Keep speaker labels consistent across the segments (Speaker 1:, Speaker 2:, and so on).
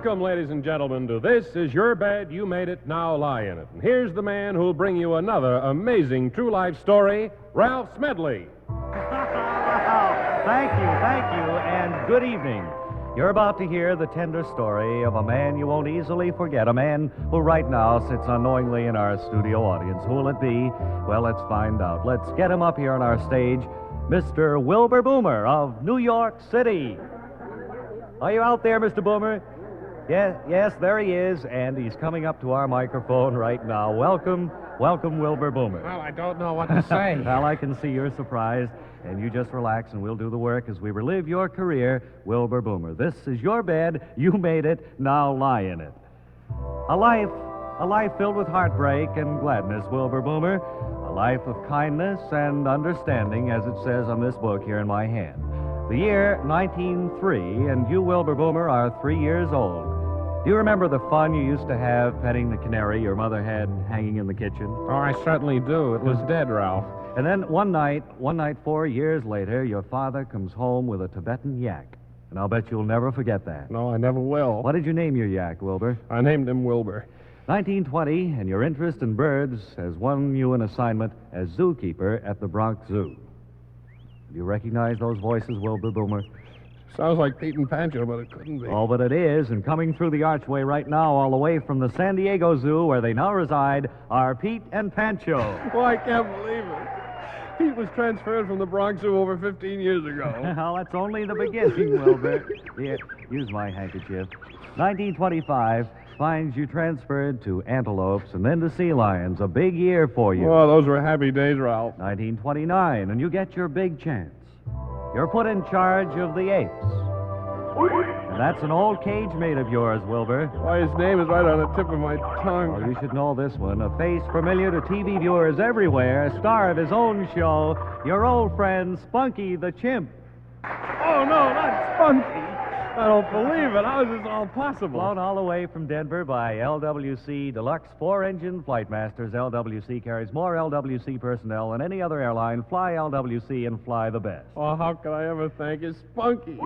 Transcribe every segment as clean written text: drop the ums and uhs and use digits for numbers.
Speaker 1: Welcome, ladies and gentlemen, to This Is Your Bed, You Made It, Now Lie in It. And here's the man who'll bring you another amazing true life story, Ralph Smedley.
Speaker 2: Thank you, and good evening. You're about to hear the tender story of a man you won't easily forget, a man who right now sits unknowingly in our studio audience. Who will it be? Well, let's find out. Let's get him up here on our stage, Mr. Wilbur Boomer of New York City. Are you out there, Mr. Boomer? Yes, there he is, and he's coming up to our microphone right now. Welcome, Wilbur Boomer.
Speaker 3: Well, I don't know what to say.
Speaker 2: Well, I can see you're surprised, and you just relax, and we'll do the work as we relive your career, Wilbur Boomer. This is your bed. You made it. Now lie in it. A life filled with heartbreak and gladness, Wilbur Boomer. A life of kindness and understanding, as it says on this book here in my hand. The year 1903, and you, Wilbur Boomer, are 3 years old. Do you remember the fun you used to have petting the canary your mother had hanging in the kitchen?
Speaker 3: Oh, I certainly do. It was dead, Ralph.
Speaker 2: And then one night 4 years later, your father comes home with a Tibetan yak. And I'll bet you'll never forget that.
Speaker 3: No, I never will.
Speaker 2: What did you name your yak, Wilbur?
Speaker 3: I named him Wilbur.
Speaker 2: 1920, and your interest in birds has won you an assignment as zookeeper at the Bronx Zoo. Do you recognize those voices, Wilbur Boomer?
Speaker 3: Sounds like Pete and Pancho, but it couldn't be.
Speaker 2: Oh, but it is, and coming through the archway right now, all the way from the San Diego Zoo, where they now reside, are Pete and Pancho.
Speaker 3: Oh, I can't believe it. Pete was transferred from the Bronx Zoo over 15 years ago.
Speaker 2: Well, that's only the beginning, Wilbur. Here, use my handkerchief. 1925 finds you transferred to antelopes and then to sea lions. A big year for you.
Speaker 3: Oh, those were happy days, Ralph.
Speaker 2: 1929, and you get your big chance. You're put in charge of the apes. And that's an old cage mate of yours, Wilbur.
Speaker 3: Why, his name is right on the tip of my tongue.
Speaker 2: Oh, you should know this one. A face familiar to TV viewers everywhere, a star of his own show, your old friend, Spunky the Chimp.
Speaker 3: Oh, no, not Spunky. I don't believe it. How is this all possible?
Speaker 2: Flown all the way from Denver by LWC Deluxe 4-engine Flight Masters. LWC carries more LWC personnel than any other airline. Fly LWC and fly the best.
Speaker 3: Oh, how could I ever thank you, Spunky?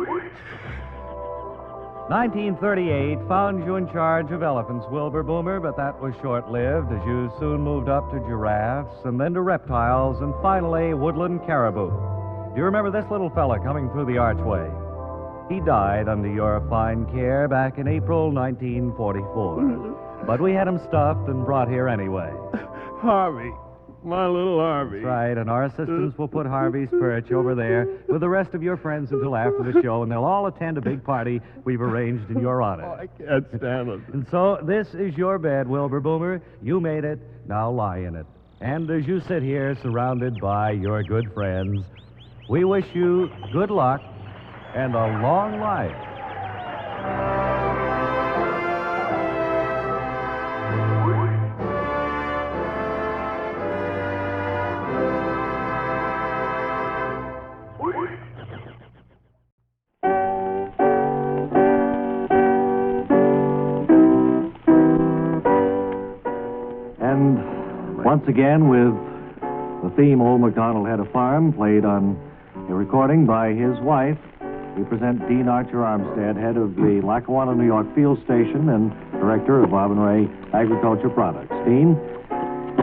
Speaker 2: 1938 found you in charge of elephants, Wilbur Boomer, but that was short-lived as you soon moved up to giraffes and then to reptiles and finally woodland caribou. Do you remember this little fella coming through the archway? He died under your fine care back in April 1944. But we had him stuffed and brought here anyway.
Speaker 3: Harvey. My little Harvey.
Speaker 2: That's right, and our assistants will put Harvey's perch over there with the rest of your friends until after the show, and they'll all attend a big party we've arranged in your honor.
Speaker 3: Oh, I can't stand it.
Speaker 2: And so, this is your bed, Wilbur Boomer. You made it, now lie in it. And as you sit here surrounded by your good friends, we wish you good luck and a long life. And once again, with the theme Old MacDonald Had a Farm, played on a recording by his wife, we present Dean Archer Armstead, head of the Lackawanna, New York Field Station and director of Bob and Ray Agriculture Products. Dean,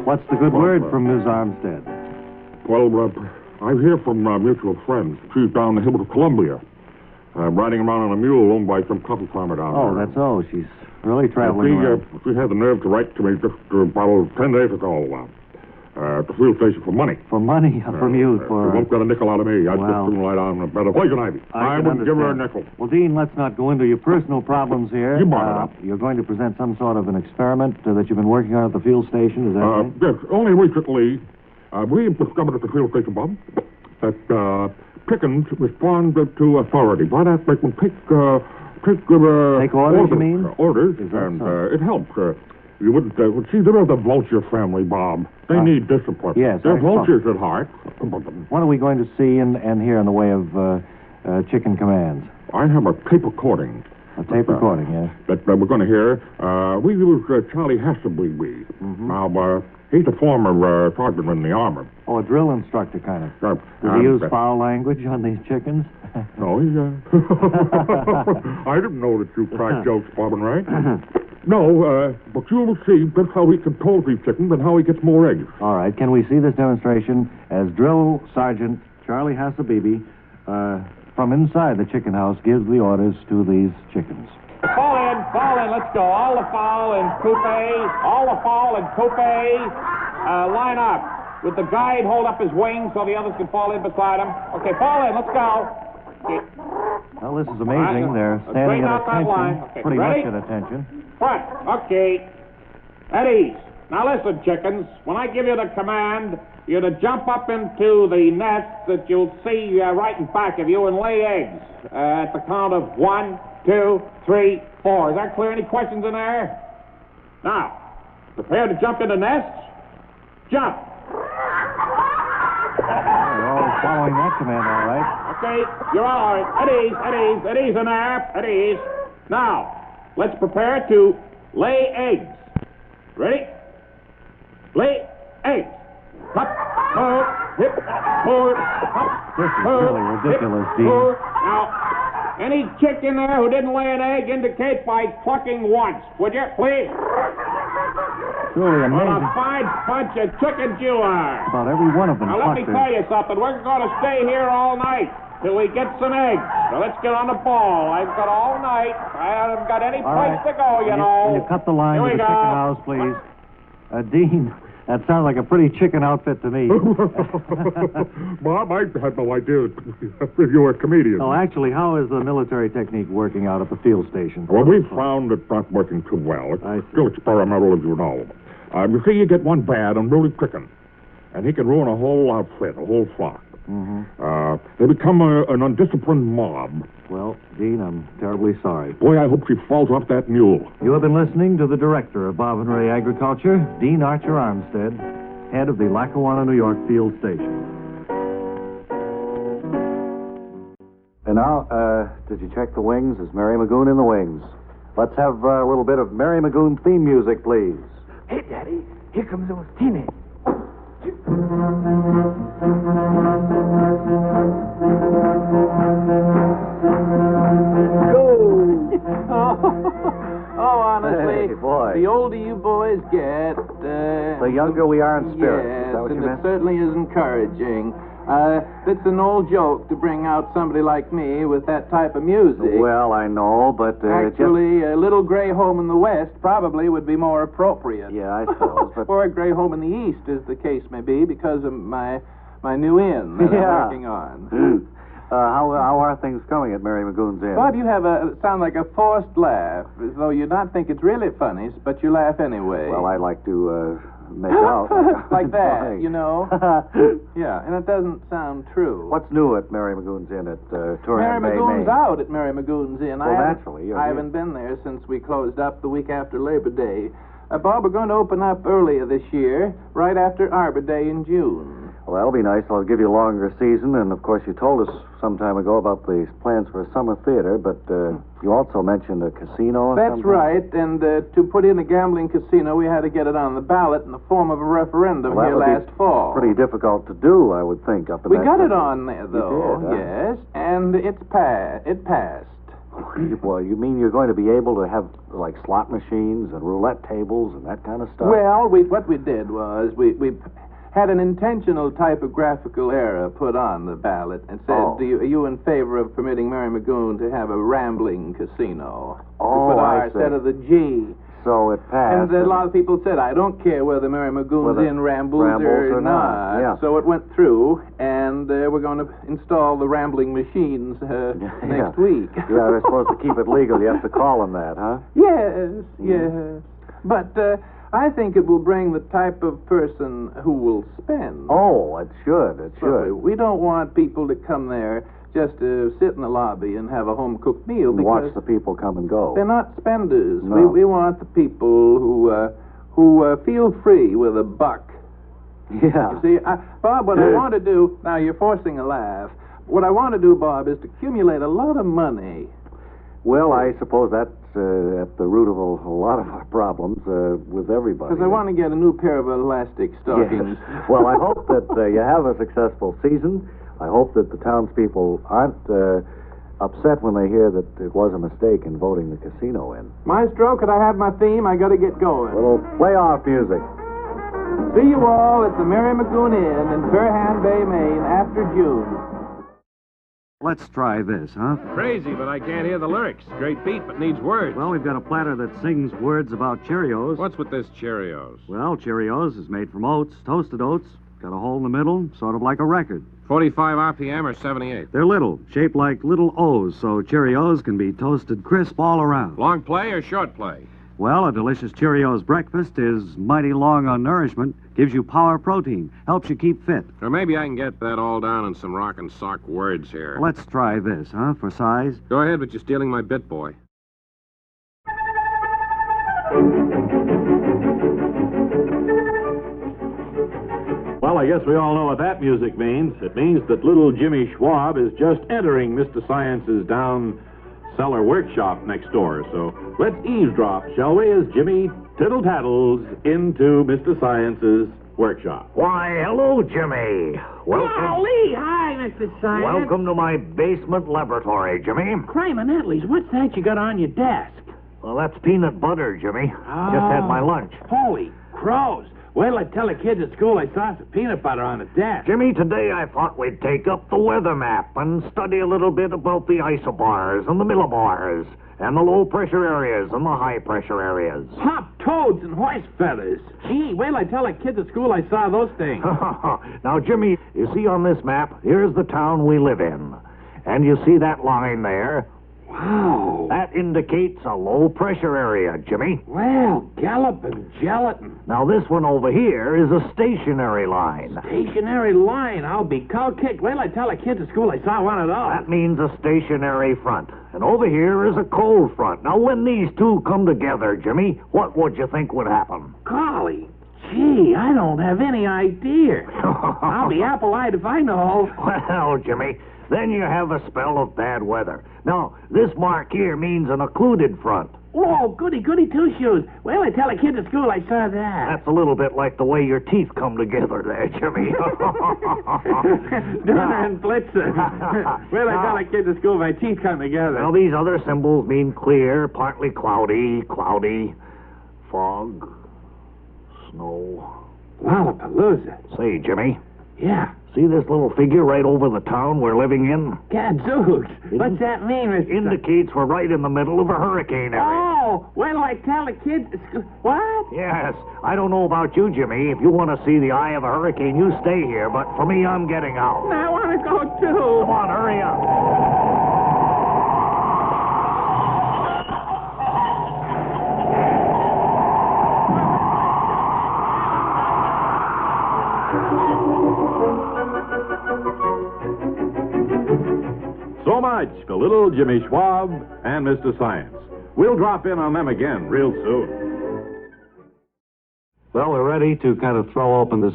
Speaker 2: what's the good word from Ms. Armstead?
Speaker 4: Well, I hear from mutual friends. She's down the hill of Columbia, riding around on a mule owned by some coffee farmer down there.
Speaker 2: Oh, that's all. She's really traveling around.
Speaker 4: She had the nerve to write to me just about 10 days ago. At the field station for money.
Speaker 2: For money? From you?
Speaker 4: She won't get a nickel out of me. I'd just soon lie down in a bed of poison ivy. I wouldn't give her a nickel.
Speaker 2: Well, Dean, let's not go into your personal problems here.
Speaker 4: You brought it up.
Speaker 2: You're going to present some sort of an experiment that you've been working on at the field station, is that right?
Speaker 4: Yes. Only recently, we discovered at the field station, Bob, that chickens respond to authority. By that, they can take orders,
Speaker 2: you mean?
Speaker 4: Orders, and
Speaker 2: so?
Speaker 4: It helps. You wouldn't see, they're the vulture family, Bob. They need discipline.
Speaker 2: Yes.
Speaker 4: They're vultures at heart.
Speaker 2: What are we going to see and hear in the way of chicken commands?
Speaker 4: I have a tape recording.
Speaker 2: A tape recording, yes.
Speaker 4: That we're going to hear. We use Charlie Hasselby.
Speaker 2: Mm-hmm.
Speaker 4: Now, He's a former sergeant in the army.
Speaker 2: Oh, a drill instructor, kind of. Does he
Speaker 4: and,
Speaker 2: use foul language on these chickens?
Speaker 4: No, he... I didn't know that you cracked jokes, Bob and Ray. No, but you'll see just how he controls these chickens and how he gets more eggs.
Speaker 2: All right, can we see this demonstration as Drill Sergeant Charlie Hassabibi, from inside the chicken house, gives the orders to these chickens?
Speaker 5: Fall in, let's go. All the fowl and coupe, line up. With the guide, hold up his wings so the others can fall in beside him. Okay, fall in, let's go. Okay.
Speaker 2: Well, this is amazing. They're standing at attention,
Speaker 5: okay,
Speaker 2: pretty
Speaker 5: ready?
Speaker 2: much at attention.
Speaker 5: Front, okay. At ease. Now listen, chickens, when I give you the command, you're to jump up into the nest that you'll see right in back of you and lay eggs at the count of 1, 2, 3, 4. Is that clear? Any questions in there? Now, prepare to jump into nests. Jump.
Speaker 2: They're all following that command, all right.
Speaker 5: Okay, you're all right. At ease in there. At ease. Now, let's prepare to lay eggs. Ready? Lay eggs. Up, forward, hip, forward, up,
Speaker 2: This is
Speaker 5: forward,
Speaker 2: really ridiculous,
Speaker 5: hip,
Speaker 2: Dean.
Speaker 5: forward. Now, any chick in there who didn't lay an egg indicate by clucking once, would you, please?
Speaker 2: Truly
Speaker 5: What a
Speaker 2: amazing.
Speaker 5: fine bunch of chickens you are.
Speaker 2: About every one of them
Speaker 5: Now, let me
Speaker 2: clucked
Speaker 5: tell
Speaker 2: their-
Speaker 5: you something. We're going to stay here all night till we get some eggs. So let's get on the ball. I've got all night. I haven't got any
Speaker 2: All
Speaker 5: place
Speaker 2: right.
Speaker 5: to go, you know.
Speaker 2: Will you cut the line
Speaker 5: Here
Speaker 2: to
Speaker 5: we
Speaker 2: the
Speaker 5: go.
Speaker 2: chicken house, please? Dean, that sounds like a pretty chicken outfit to me.
Speaker 4: Bob, I had no idea you were a comedian.
Speaker 2: Oh, actually, how is the military technique working out at the field station?
Speaker 4: Well, we've found it's not working too well.
Speaker 2: I
Speaker 4: It's
Speaker 2: see.
Speaker 4: still experimental, as you know. You see, you get one bad and really chicken, and he can ruin a whole outfit, a whole flock.
Speaker 2: Mm-hmm.
Speaker 4: They become an undisciplined mob.
Speaker 2: Well, Dean, I'm terribly sorry.
Speaker 4: Boy, I hope she falls off that mule.
Speaker 2: You have been listening to the director of Bob and Ray Agriculture, Dean Archer Armstead, head of the Lackawanna, New York field station. And now, did you check the wings? Is Mary McGoon in the wings? Let's have a little bit of Mary McGoon theme music, please.
Speaker 6: Hey, Daddy, here comes those teenagers.
Speaker 7: Oh, honestly,
Speaker 2: Hey, boy.
Speaker 7: the older you boys get,
Speaker 2: The younger we are in spirit.
Speaker 7: Yes,
Speaker 2: Is that what
Speaker 7: and
Speaker 2: you
Speaker 7: it
Speaker 2: meant?
Speaker 7: certainly is encouraging. It's an old joke to bring out somebody like me with that type of music.
Speaker 2: Well, I know, but
Speaker 7: Actually, a little gray home in the West probably would be more appropriate.
Speaker 2: Yeah, I suppose, but-
Speaker 7: Or a gray home in the East, as the case may be, because of my new inn that
Speaker 2: Yeah.
Speaker 7: I'm working on.
Speaker 2: How are things coming at Mary McGoon's Inn?
Speaker 7: Bob, you have sound like a forced laugh, as though you not think it's really funny, but you laugh anyway.
Speaker 2: Well, I'd like to make out.
Speaker 7: like that,
Speaker 2: Funny.
Speaker 7: you know? Yeah, and it doesn't sound true.
Speaker 2: What's new at Mary McGoon's Inn at
Speaker 7: Mary
Speaker 2: Turin Bay,
Speaker 7: McGoon's
Speaker 2: Maine?
Speaker 7: out at Mary McGoon's Inn.
Speaker 2: Well, naturally, you're
Speaker 7: I
Speaker 2: here.
Speaker 7: haven't been there since we closed up the week after Labor Day. Bob, we're going to open up earlier this year, right after Arbor Day in June.
Speaker 2: Well, that'll be nice. I'll give you a longer season, and of course, you told us some time ago about the plans for a summer theater, but you also mentioned a casino or
Speaker 7: That's
Speaker 2: something?
Speaker 7: right, and to put in a gambling casino, we had to get it on the ballot in the form of a referendum
Speaker 2: Well, that
Speaker 7: here
Speaker 2: would be
Speaker 7: last fall.
Speaker 2: Pretty difficult to do, I would think, up in
Speaker 7: We
Speaker 2: that
Speaker 7: got it
Speaker 2: country.
Speaker 7: on there, though,
Speaker 2: You did, huh?
Speaker 7: yes, and it passed.
Speaker 2: Well, you mean you're going to be able to have, like, slot machines and roulette tables and that kind of stuff?
Speaker 7: Well, what we did was we had an intentional typographical error put on the ballot and said,
Speaker 2: Oh.
Speaker 7: are you in favor of permitting Mary McGoon to have a rambling casino?
Speaker 2: Oh,
Speaker 7: we put
Speaker 2: I
Speaker 7: R
Speaker 2: see.
Speaker 7: instead of the G.
Speaker 2: So it passed.
Speaker 7: And a lot of people said, I don't care whether Mary McGoon's
Speaker 2: Whether
Speaker 7: in rambles or not.
Speaker 2: Yeah.
Speaker 7: So it went through, and we're going to install the rambling machines next week.
Speaker 2: Yeah, they're supposed to keep it legal. You have to call them that, huh?
Speaker 7: Yes. But I think it will bring the type of person who will spend.
Speaker 2: Oh, it should. It should.
Speaker 7: We don't want people to come there just to sit in the lobby and have a home-cooked meal
Speaker 2: And
Speaker 7: because
Speaker 2: watch the people come and go.
Speaker 7: they're not spenders.
Speaker 2: No.
Speaker 7: We want the people who feel free with a buck.
Speaker 2: Yeah.
Speaker 7: You see, Bob, what I want to do, now you're forcing a laugh. What I want to do, Bob, is to accumulate a lot of money.
Speaker 2: Well, I suppose that's at the root of a lot of our problems with everybody.
Speaker 7: Because I want to get a new pair of elastic stockings.
Speaker 2: Yes. Well, I hope that you have a successful season. I hope that the townspeople aren't upset when they hear that it was a mistake in voting the casino in.
Speaker 7: Maestro, could I have my theme? I got to get going.
Speaker 2: A little playoff music.
Speaker 7: See you all at the Mary McGoon Inn in Fairhand Bay, Maine, after June.
Speaker 2: Let's try this, huh?
Speaker 1: Crazy, but I can't hear the lyrics. Great beat, but needs words.
Speaker 2: Well, we've got a platter that sings words about Cheerios.
Speaker 1: What's with this Cheerios?
Speaker 2: Well, Cheerios is made from oats, toasted oats. Got a hole in the middle, sort of like a record.
Speaker 1: 45 RPM or 78?
Speaker 2: They're little, shaped like little O's, so Cheerios can be toasted crisp all around.
Speaker 1: Long play or short play?
Speaker 2: Well, a delicious Cheerios breakfast is mighty long on nourishment, gives you power protein, helps you keep fit.
Speaker 1: Or maybe I can get that all down in some rock and sock words here.
Speaker 2: Let's try this, huh, for size?
Speaker 1: Go ahead, but you're stealing my bit, boy.
Speaker 8: Well, I guess we all know what that music means. It means that little Jimmy Schwab is just entering Mr. Science's down cellar workshop next door. So let's eavesdrop, shall we, as Jimmy tittle-tattles into Mr. Science's workshop.
Speaker 9: Why, hello, Jimmy.
Speaker 6: Golly, hi, Mr. Science.
Speaker 9: Welcome to my basement laboratory, Jimmy.
Speaker 6: Crime and Nettles, what's that you got on your desk?
Speaker 9: Well, that's peanut butter, Jimmy. Just had my lunch.
Speaker 6: Holy crows. Well, I tell the kids at school I saw some peanut butter on the desk.
Speaker 9: Jimmy, today I thought we'd take up the weather map and study a little bit about the isobars and the millibars and the low-pressure areas and the high-pressure areas.
Speaker 6: Hop toads and horse feathers. Gee, wait till I tell the kids at school I saw those things.
Speaker 9: Now, Jimmy, you see on this map, here's the town we live in. And you see that line there?
Speaker 6: Wow.
Speaker 9: That indicates a low-pressure area, Jimmy.
Speaker 6: Well, galloping gelatin.
Speaker 9: Now, this one over here is a stationary line.
Speaker 6: Stationary line. I'll be cow-kicked. Wait till I tell the kids at school I saw one of those.
Speaker 9: That means a stationary front. And over here is a cold front. Now, when these two come together, Jimmy, what would you think would happen?
Speaker 6: Golly. Gee, I don't have any idea. I'll be apple-eyed if I know.
Speaker 9: Well, Jimmy, then you have a spell of bad weather. Now, this mark here means an occluded front.
Speaker 6: Oh, goody two-shoes. Well, I tell a kid at school I saw that.
Speaker 9: That's a little bit like the way your teeth come together there, Jimmy.
Speaker 6: Donner and Blitzen. Well, I tell a kid at school my teeth come together.
Speaker 9: Now, these other symbols mean clear, partly cloudy, fog, snow.
Speaker 6: Lollapalooza.
Speaker 9: Say, Jimmy.
Speaker 6: Yeah.
Speaker 9: See this little figure right over the town we're living in?
Speaker 6: Gadzooks. What's that mean, Mr.
Speaker 9: Indicates we're right in the middle of a hurricane area.
Speaker 6: Oh, well, I tell the kids at school. What?
Speaker 9: Yes. I don't know about you, Jimmy. If you want to see the eye of a hurricane, you stay here. But for me, I'm getting out.
Speaker 6: I want to go, too.
Speaker 9: Come on, hurry up.
Speaker 8: So much for little Jimmy Schwab and Mr. Science. We'll drop in on them again real soon.
Speaker 2: Well, we're ready to kind of throw open this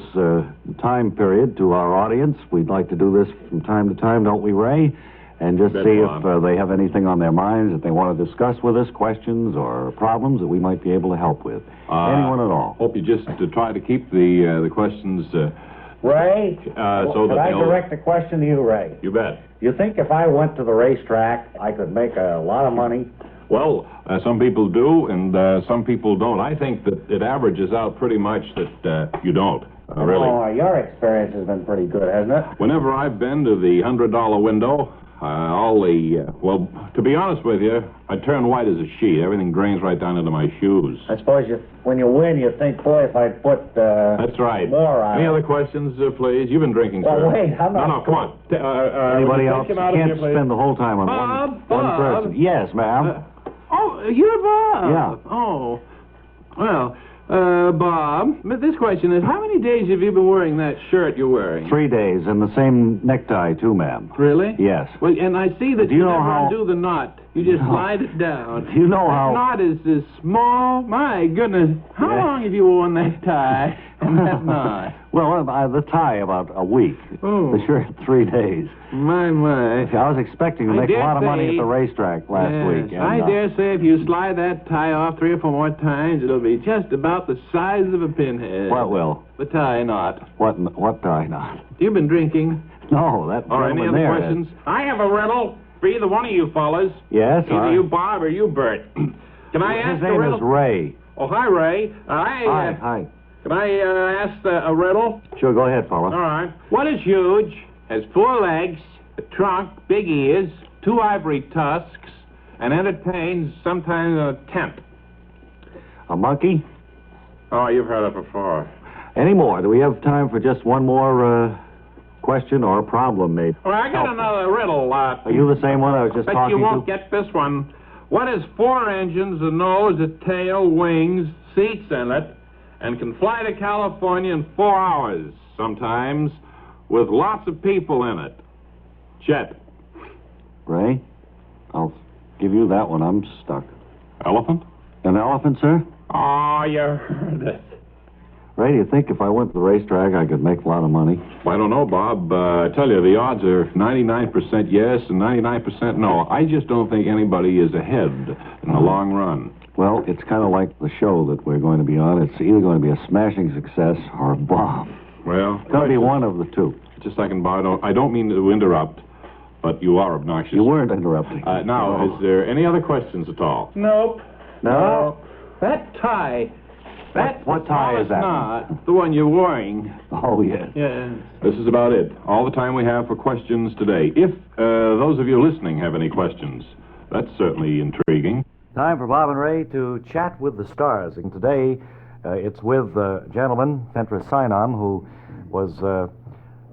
Speaker 2: time period to our audience. We'd like to do this from time to time, don't we, Ray? And just see if they have anything on their minds that they want to discuss with us, questions or problems that we might be able to help with. Anyone at all.
Speaker 8: Hope you just try to keep the questions...
Speaker 10: Ray,
Speaker 8: so
Speaker 10: could I direct a question to you, Ray?
Speaker 8: You bet.
Speaker 10: You think if I went to the racetrack, I could make a lot of money?
Speaker 8: Well, some people do, and some people don't. I think that it averages out pretty much that you don't, really.
Speaker 10: Oh, your experience has been pretty good, hasn't it?
Speaker 8: Whenever I've been to the $100 window, well, to be honest with you, I turn white as a sheet. Everything drains right down into my shoes.
Speaker 10: I suppose when you win, you think, boy, if I'd put
Speaker 8: That's right.
Speaker 10: more on
Speaker 8: Any
Speaker 10: it.
Speaker 8: other questions, please? You've been drinking,
Speaker 10: Well,
Speaker 8: sir.
Speaker 10: wait, I'm not...
Speaker 8: No, come on.
Speaker 2: Anybody else? Can't spend the whole time on one person. Yes, ma'am.
Speaker 6: You're Bob.
Speaker 2: Yeah.
Speaker 6: Oh. Well, Bob, this question is, how many days have you been wearing that shirt you're wearing?
Speaker 2: 3 days, and the same necktie, too, ma'am.
Speaker 6: Really?
Speaker 2: Yes.
Speaker 6: Well, and I see that
Speaker 2: Do you
Speaker 6: you
Speaker 2: know
Speaker 6: never
Speaker 2: how-
Speaker 6: undo the knot. You just slide it down.
Speaker 2: Do you know how...
Speaker 6: That knot is small. My goodness. How long have you worn that tie and that knot?
Speaker 2: Well, the tie about a week.
Speaker 6: Oh.
Speaker 2: The shirt 3 days.
Speaker 6: My.
Speaker 2: I was expecting to make a
Speaker 6: dare
Speaker 2: lot of money
Speaker 6: say-
Speaker 2: at the racetrack last week. And,
Speaker 6: I dare say if you slide that tie off 3 or 4 more times, it'll be just about the size of a pinhead.
Speaker 2: What will?
Speaker 6: The tie knot.
Speaker 2: What tie knot?
Speaker 6: You've been drinking.
Speaker 2: No, that
Speaker 5: All right, any
Speaker 2: gentleman
Speaker 5: other
Speaker 2: there.
Speaker 5: questions? I have a riddle for either one of you fellas.
Speaker 2: Yes, all
Speaker 5: Either
Speaker 2: right.
Speaker 5: you, Bob, or you, Bert. Can I ask
Speaker 2: His
Speaker 5: a
Speaker 2: name
Speaker 5: riddle?
Speaker 2: is Ray.
Speaker 5: Oh, hi, Ray.
Speaker 2: Hi.
Speaker 5: Can I ask a riddle?
Speaker 2: Sure, go ahead, fella.
Speaker 5: All right. What is huge, has 4 legs, a trunk, big ears, 2 ivory tusks, and entertains sometimes a tent?
Speaker 2: A monkey?
Speaker 5: Oh, you've heard it before.
Speaker 2: Any more? Do we have time for just one more question or problem, maybe?
Speaker 5: All right, I got another riddle.
Speaker 2: Are you the same one I was just
Speaker 5: Bet
Speaker 2: talking
Speaker 5: you won't
Speaker 2: to?
Speaker 5: get this one. What has 4 engines, a nose, a tail, wings, seats in it, and can fly to California in 4 hours, sometimes, with lots of people in it? Jet.
Speaker 2: Ray, I'll give you that one. I'm stuck.
Speaker 8: Elephant?
Speaker 2: An elephant, sir?
Speaker 5: Oh, you heard it.
Speaker 2: Ray, do you think if I went to the racetrack I could make a lot of money?
Speaker 8: Well, I don't know, Bob. I tell you, the odds are 99% yes and 99% no. I just don't think anybody is ahead in the long run.
Speaker 2: Well, it's kind of like the show that we're going to be on. It's either going to be a smashing success or a bomb.
Speaker 8: Well,
Speaker 2: It's going to be one of the two.
Speaker 8: just a second, Bob. I don't mean to interrupt, but you are obnoxious.
Speaker 2: You weren't interrupting.
Speaker 8: Now, is there any other questions at all?
Speaker 5: Nope.
Speaker 2: No?
Speaker 5: That tie. That's
Speaker 2: What tie is that?
Speaker 5: Not the one you're wearing.
Speaker 2: Oh, yes.
Speaker 5: Yeah.
Speaker 8: This is about it. All the time we have for questions today. If those of you listening have any questions, that's certainly intriguing.
Speaker 2: Time for Bob and Ray to chat with the stars. And today, it's with a gentleman, Fentress Sinam, who was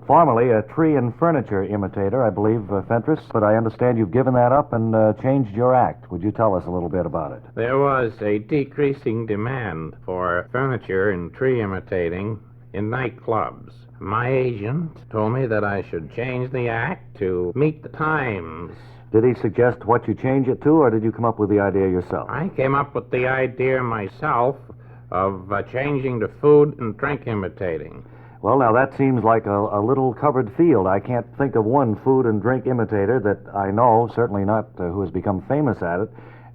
Speaker 2: formerly a tree and furniture imitator, I believe, Fentress. But I understand you've given that up and changed your act. Would you tell us a little bit about it?
Speaker 11: There was a decreasing demand for furniture and tree imitating in nightclubs. My agent told me that I should change the act to meet the times.
Speaker 2: Did he suggest what you change it to, or did you come up with the idea yourself?
Speaker 11: I came up with the idea myself of changing to food and drink imitating.
Speaker 2: Well, now, that seems like a little covered field. I can't think of one food and drink imitator that I know, certainly not who has become famous at it.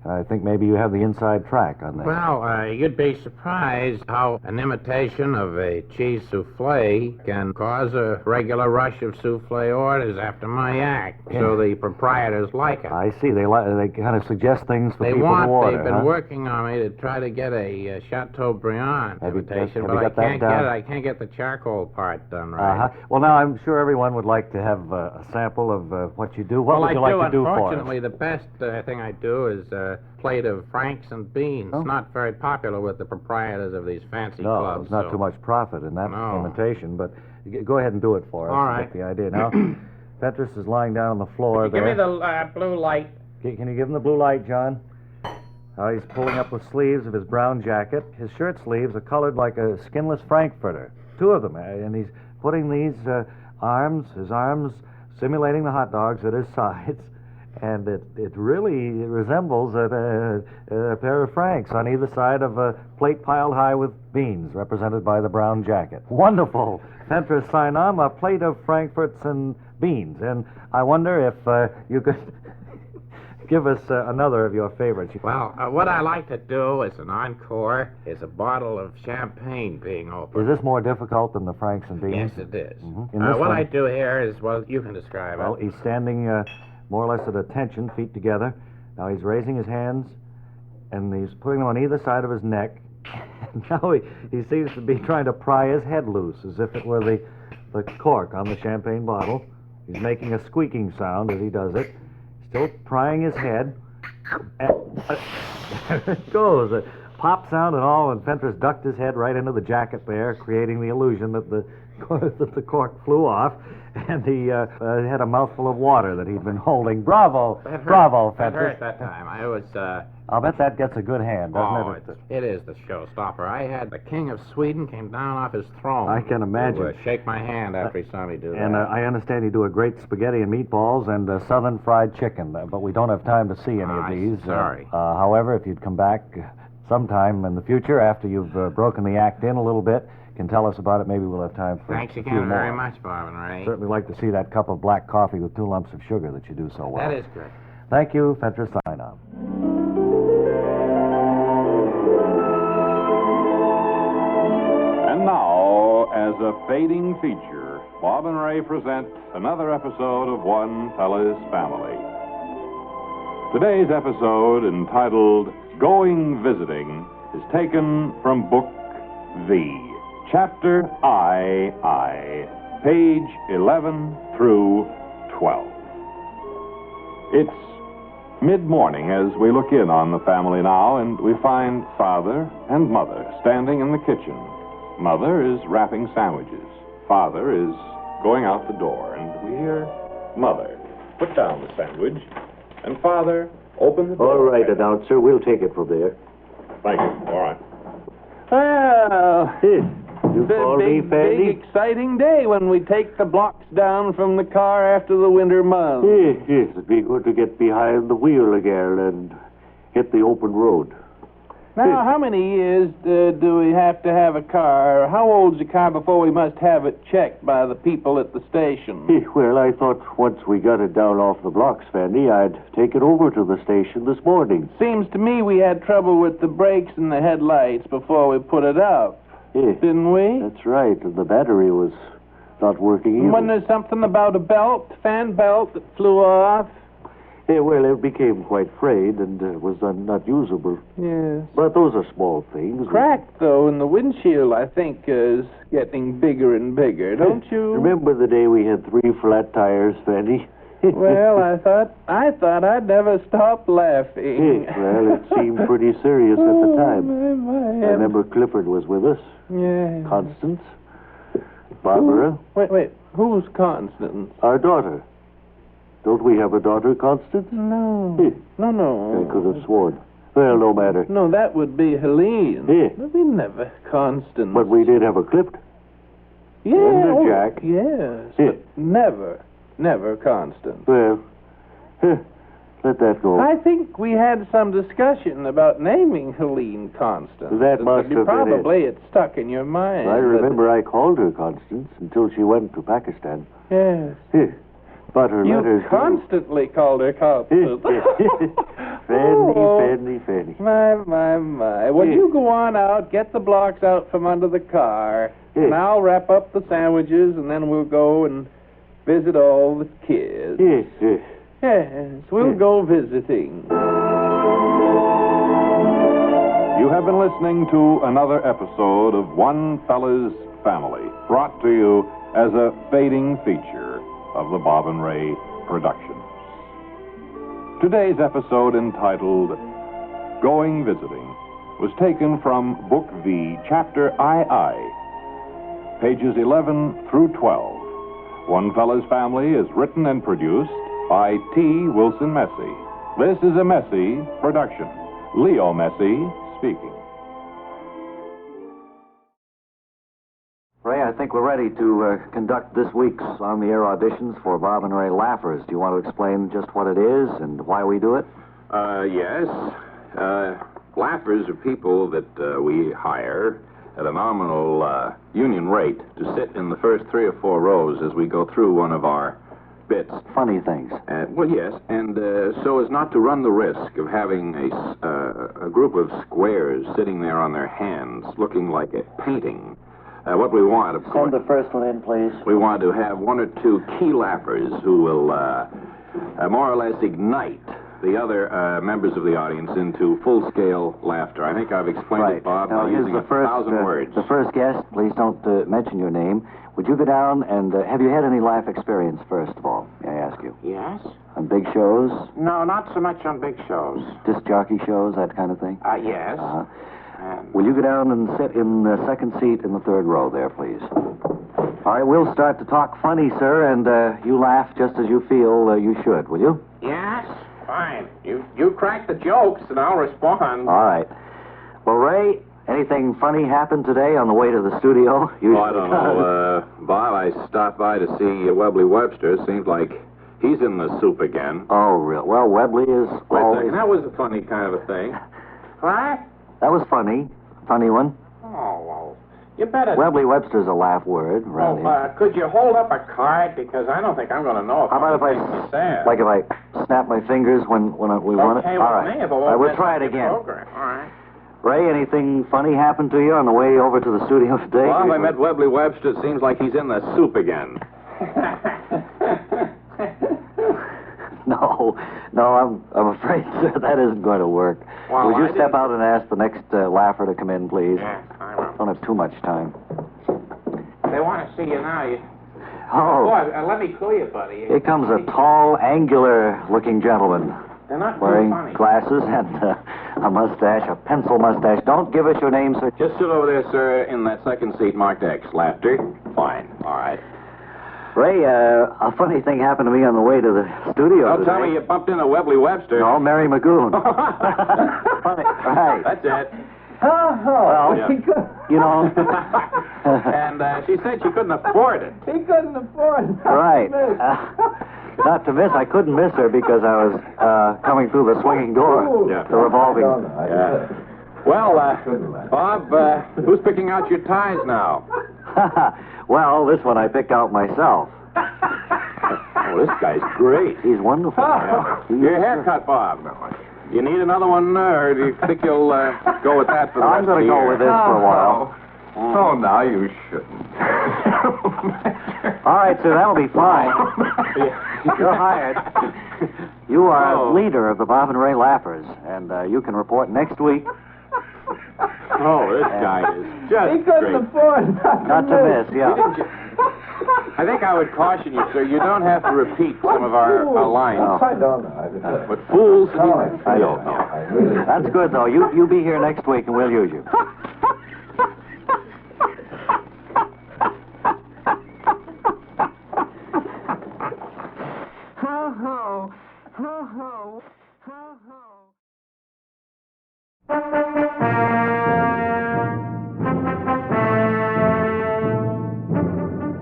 Speaker 2: I think maybe you have the inside track on this.
Speaker 11: Well, you'd be surprised how an imitation of a cheese souffle can cause a regular rush of souffle orders after my act. So the proprietors like it.
Speaker 2: I see. They kind of suggest things for
Speaker 11: They
Speaker 2: people to order.
Speaker 11: they've been
Speaker 2: huh?
Speaker 11: working on me to try to get a Chateaubriand
Speaker 2: Have you-
Speaker 11: imitation,
Speaker 2: have
Speaker 11: but
Speaker 2: you
Speaker 11: I
Speaker 2: got that
Speaker 11: can't get
Speaker 2: down?
Speaker 11: it. I can't get the charcoal part done right.
Speaker 2: Uh-huh. Well, now, I'm sure everyone would like to have a sample of what you do. What
Speaker 11: Well,
Speaker 2: would you
Speaker 11: I
Speaker 2: like to do for us?
Speaker 11: Unfortunately, the best thing I do is a plate of Franks and beans.
Speaker 2: Oh.
Speaker 11: Not very popular with the proprietors of these fancy
Speaker 2: No,
Speaker 11: clubs.
Speaker 2: there's not
Speaker 11: so-
Speaker 2: too much profit in that
Speaker 11: No.
Speaker 2: imitation, but go ahead and do it for us.
Speaker 11: All
Speaker 2: to
Speaker 11: right.
Speaker 2: get the idea. Now, Fentress is lying down on the floor
Speaker 11: Give
Speaker 2: there.
Speaker 11: me the blue light.
Speaker 2: Can you give him the blue light, John? He's pulling up the sleeves of his brown jacket. His shirt sleeves are colored like a skinless frankfurter. 2 of them. And he's putting these his arms simulating the hot dogs at his sides. And it really resembles a pair of Franks on either side of a plate piled high with beans, represented by the brown jacket. Wonderful. Fentress Sinam, a plate of Frankfurts and beans. And I wonder if you could give us another of your favorites.
Speaker 11: Well, what I like to do as an encore is a bottle of champagne being opened.
Speaker 2: Is this more difficult than the Franks and beans?
Speaker 11: Yes, it is.
Speaker 2: Mhm. In this
Speaker 11: What
Speaker 2: one-
Speaker 11: I do here is, well, you can describe
Speaker 2: Well,
Speaker 11: it.
Speaker 2: he's standing more or less at attention, feet together. Now he's raising his hands, and he's putting them on either side of his neck. And now he seems to be trying to pry his head loose, as if it were the cork on the champagne bottle. He's making a squeaking sound as he does it, still prying his head. And, there it goes. A pop sound and all, and Fentress ducked his head right into the jacket there, creating the illusion that the cork flew off, and he had a mouthful of water that he'd been holding. Bravo!
Speaker 11: That hurt.
Speaker 2: Bravo,
Speaker 11: That
Speaker 2: Fentress.
Speaker 11: hurt that time. I was,
Speaker 2: I'll bet that gets a good hand, doesn't it?
Speaker 11: it is the showstopper. I had the King of Sweden came down off his throne.
Speaker 2: I can imagine.
Speaker 11: To, shake my hand after he saw me do
Speaker 2: And
Speaker 11: that.
Speaker 2: I understand you do a great spaghetti and meatballs and southern fried chicken, but we don't have time to see any of
Speaker 11: I'm
Speaker 2: these.
Speaker 11: sorry.
Speaker 2: However, if you'd come back sometime in the future, after you've broken the act in a little bit, can tell us about it. Maybe we'll have time for
Speaker 11: Thanks
Speaker 2: a few
Speaker 11: again
Speaker 2: more.
Speaker 11: very much, Bob and Ray.
Speaker 2: Certainly like to see that cup of black coffee with 2 lumps of sugar that you do so well.
Speaker 11: That is good.
Speaker 2: Thank you, Fentress. Sign on.
Speaker 8: And now, as a fading feature, Bob and Ray present another episode of One Fella's Family. Today's episode, entitled Going Visiting, is taken from Book V, Chapter I, page 11 through 12. It's mid-morning as we look in on the family now, and we find Father and Mother standing in the kitchen. Mother is wrapping sandwiches. Father is going out the door, and we hear Mother put down the sandwich, and Father open the door.
Speaker 9: All right, announcer. We'll take it from there.
Speaker 8: Thank you. All right.
Speaker 7: Well,
Speaker 9: You
Speaker 7: it's a
Speaker 9: call me, Fanny?
Speaker 7: big, exciting day when we take the blocks down from the car after the winter months.
Speaker 9: Yes, it'd be good to get behind the wheel again and hit the open road.
Speaker 7: Now, how many years do we have to have a car? How old's a car before we must have it checked by the people at the station?
Speaker 9: Well, I thought once we got it down off the blocks, Fanny, I'd take it over to the station this morning.
Speaker 7: Seems to me we had trouble with the brakes and the headlights before we put it up. Didn't we?
Speaker 9: That's right, and the battery was not working either.
Speaker 7: Wasn't there something about a belt, fan belt, that flew off?
Speaker 9: Well, it became quite frayed and was not usable.
Speaker 7: Yes.
Speaker 9: But those are small things.
Speaker 7: Cracked, though, and the windshield, I think, is getting bigger and bigger, don't you?
Speaker 9: Remember the day we had 3 flat tires, Fanny?
Speaker 7: Well, I thought I'd never stop laughing.
Speaker 9: Well, it seemed pretty serious at the time.
Speaker 7: My.
Speaker 9: I remember Clifford was with us.
Speaker 7: Yeah.
Speaker 9: Constance. Barbara.
Speaker 7: Wait. Who's Constance?
Speaker 9: Our daughter. Don't we have a daughter, Constance?
Speaker 7: No. No.
Speaker 9: I could have sworn. Well, no matter.
Speaker 7: No, that would be Helene. We never Constance.
Speaker 9: But we did have a Clift.
Speaker 7: Yeah.
Speaker 9: And a Jack.
Speaker 7: Yes. But never Constance.
Speaker 9: Well, let that go.
Speaker 7: I think we had some discussion about naming Helene Constance.
Speaker 9: That must have been
Speaker 7: probably it stuck in your mind.
Speaker 9: I remember I called her Constance until she went to Pakistan.
Speaker 7: Yes.
Speaker 9: But her letters...
Speaker 7: You constantly called her Constance.
Speaker 9: Fanny.
Speaker 7: My. Well, you go on out, get the blocks out from under the car, and I'll wrap up the sandwiches, and then we'll go and visit all the kids. Yes, we'll go visiting.
Speaker 8: You have been listening to another episode of One Fella's Family, brought to you as a fading feature of the Bob and Ray Productions. Today's episode, entitled Going Visiting, was taken from Book V, Chapter II, pages 11 through 12. One Fella's Family is written and produced by T. Wilson Messy. This is a Messy production. Leo Messy speaking.
Speaker 2: Ray, I think we're ready to conduct this week's on-the-air auditions for Bob and Ray Laughers. Do you want to explain just what it is and why we do it?
Speaker 11: Yes. Laughers are people that we hire at a nominal union rate to sit in the first 3 or 4 rows as we go through one of our bits.
Speaker 2: Funny things.
Speaker 11: Well, yes, and so as not to run the risk of having a group of squares sitting there on their hands looking like a painting. What we want, of course...
Speaker 2: Send the first one in, please.
Speaker 11: We want to have 1 or 2 key laughers who will more or less ignite the other members of the audience into full-scale laughter. I think I've explained it, Bob,
Speaker 2: now,
Speaker 11: by using 1,000 words.
Speaker 2: The first guest, please don't mention your name. Would you go down and have you had any life experience, first of all, may I ask you?
Speaker 11: Yes?
Speaker 2: On big shows?
Speaker 11: No, not so much on big shows.
Speaker 2: Disc jockey shows, that kind of thing?
Speaker 11: Yes.
Speaker 2: Will you go down and sit in the second seat in the 3rd row there, please? All right, we'll start to talk funny, sir, and you laugh just as you feel you should, will you?
Speaker 11: Yes? Fine. You crack the jokes, and I'll respond.
Speaker 2: All right. Well, Ray, anything funny happened today on the way to the studio?
Speaker 11: I don't know. Bob, I stopped by to see Webley Webster. Seems like he's in the soup again.
Speaker 2: Oh, real? Well, Webley is
Speaker 11: Wait a
Speaker 2: always...
Speaker 11: second. That was a funny kind of a thing. What?
Speaker 12: That was funny. Funny one.
Speaker 11: Oh, well, you better...
Speaker 12: Webley Webster's a laugh word around here.
Speaker 11: could you hold up a card? Because I don't think I'm going to know if
Speaker 12: How about if I snap my fingers when we want it?
Speaker 11: Okay,
Speaker 12: All right. We'll try it again.
Speaker 11: All right.
Speaker 12: Ray, anything funny happened to you on the way over to the studio today?
Speaker 8: Bob, I met Webley Webster. It seems like he's in the soup again.
Speaker 12: No, I'm afraid, sir, that isn't going to work.
Speaker 11: Well,
Speaker 12: Would you step out and ask the next laugher to come in, please?
Speaker 11: Yeah, I will.
Speaker 12: Don't have too much time.
Speaker 11: They want to see you now.
Speaker 12: Oh.
Speaker 11: Boy, let me call you, buddy.
Speaker 12: Here comes a tall, angular-looking gentleman.
Speaker 11: They're not
Speaker 12: wearing
Speaker 11: funny.
Speaker 12: glasses and a mustache, a pencil mustache. Don't give us your name, sir.
Speaker 8: Just sit over there, sir, in that second seat marked X. Laughter? Fine. All right.
Speaker 12: Ray, a funny thing happened to me on the way to the studio
Speaker 8: Don't tell me you bumped into Webley Webster.
Speaker 12: No, Mary McGoon. Funny. Right.
Speaker 8: That's it.
Speaker 12: Well, you know.
Speaker 8: And she said she couldn't afford it.
Speaker 7: He couldn't afford it.
Speaker 12: Right. Not to miss. I couldn't miss her because I was coming through the swinging door.
Speaker 8: Yeah.
Speaker 12: The revolving.
Speaker 8: Yeah. Well, Bob, who's picking out your ties now?
Speaker 12: Well, this one I picked out myself.
Speaker 8: Oh, this guy's great.
Speaker 12: He's wonderful.
Speaker 8: Yeah. Your haircut, Bob. Do you need another one, or do you think you'll go with that for the rest of the year?
Speaker 12: I'm going to go with this for a while.
Speaker 3: Oh, now you shouldn't.
Speaker 12: All right, sir, that'll be fine. You're hired. You are leader of the Bob and Ray Laughers, and you can report next week.
Speaker 8: Oh, this guy is just
Speaker 7: He couldn't afford
Speaker 12: not to miss, yeah.
Speaker 8: I think I would caution you, sir. You don't have to repeat some of our lines.
Speaker 12: No.
Speaker 3: I don't know.
Speaker 8: But fools...
Speaker 12: I don't know. That's good, though. You be here next week, and we'll use you.
Speaker 13: Ho-ho. Ho-ho. Ho-ho.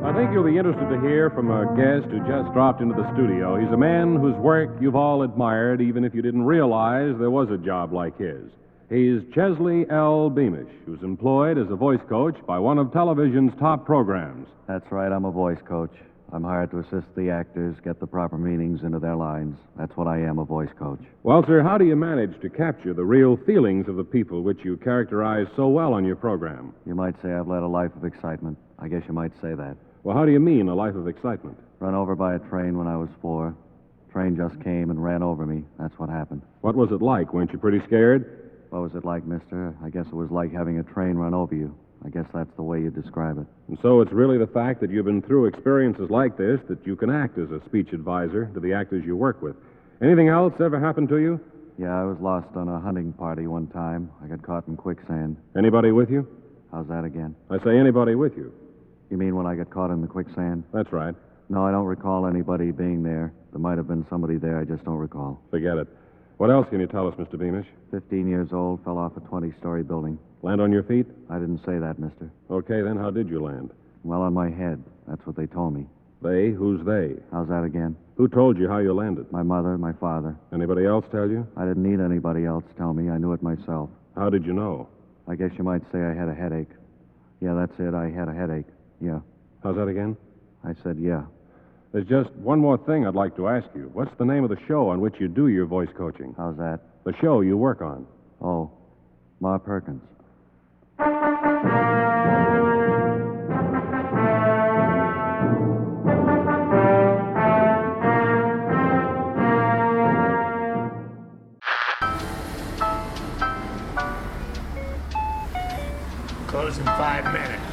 Speaker 1: I think you'll be interested to hear from a guest who just dropped into the studio. He's a man whose work you've all admired, even if you didn't realize there was a job like his. He's Chesley L. Beamish, who's employed as a voice coach by one of television's top programs.
Speaker 2: That's right, I'm a voice coach. I'm hired to assist the actors get the proper meanings into their lines. That's what I am, a voice coach.
Speaker 1: Well, sir, how do you manage to capture the real feelings of the people which you characterize so well on your program?
Speaker 2: You might say I've led a life of excitement. I guess you might say that.
Speaker 1: Well, how do you mean, a life of excitement?
Speaker 2: Run over by a train when I was 4. Train just came and ran over me. That's what happened.
Speaker 1: What was it like? Weren't you pretty scared?
Speaker 2: What was it like, mister? I guess it was like having a train run over you. I guess that's the way you describe it.
Speaker 1: And so it's really the fact that you've been through experiences like this that you can act as a speech advisor to the actors you work with. Anything else ever happened to you?
Speaker 2: Yeah, I was lost on a hunting party one time. I got caught in quicksand.
Speaker 1: Anybody with you?
Speaker 2: How's that again?
Speaker 1: I say anybody with you.
Speaker 2: You mean when I got caught in the quicksand?
Speaker 1: That's right.
Speaker 2: No, I don't recall anybody being there. There might have been somebody there, I just don't recall.
Speaker 1: Forget it. What else can you tell us, Mr. Beamish?
Speaker 2: 15 years old, fell off a 20-story building.
Speaker 1: Land on your feet?
Speaker 2: I didn't say that, mister.
Speaker 1: Okay, then how did you land?
Speaker 2: Well, on my head. That's what they told me.
Speaker 1: They? Who's they?
Speaker 2: How's that again?
Speaker 1: Who told you how you landed?
Speaker 2: My mother, my father.
Speaker 1: Anybody else tell you?
Speaker 2: I didn't need anybody else to tell me. I knew it myself.
Speaker 1: How did you know?
Speaker 2: I guess you might say I had a headache. Yeah, that's it. I had a headache. Yeah.
Speaker 1: How's that again?
Speaker 2: I said yeah.
Speaker 1: There's just one more thing I'd like to ask you. What's the name of the show on which you do your voice coaching?
Speaker 2: How's that?
Speaker 1: The show you work on.
Speaker 2: Oh, Ma Perkins.
Speaker 14: Close in 5 minutes.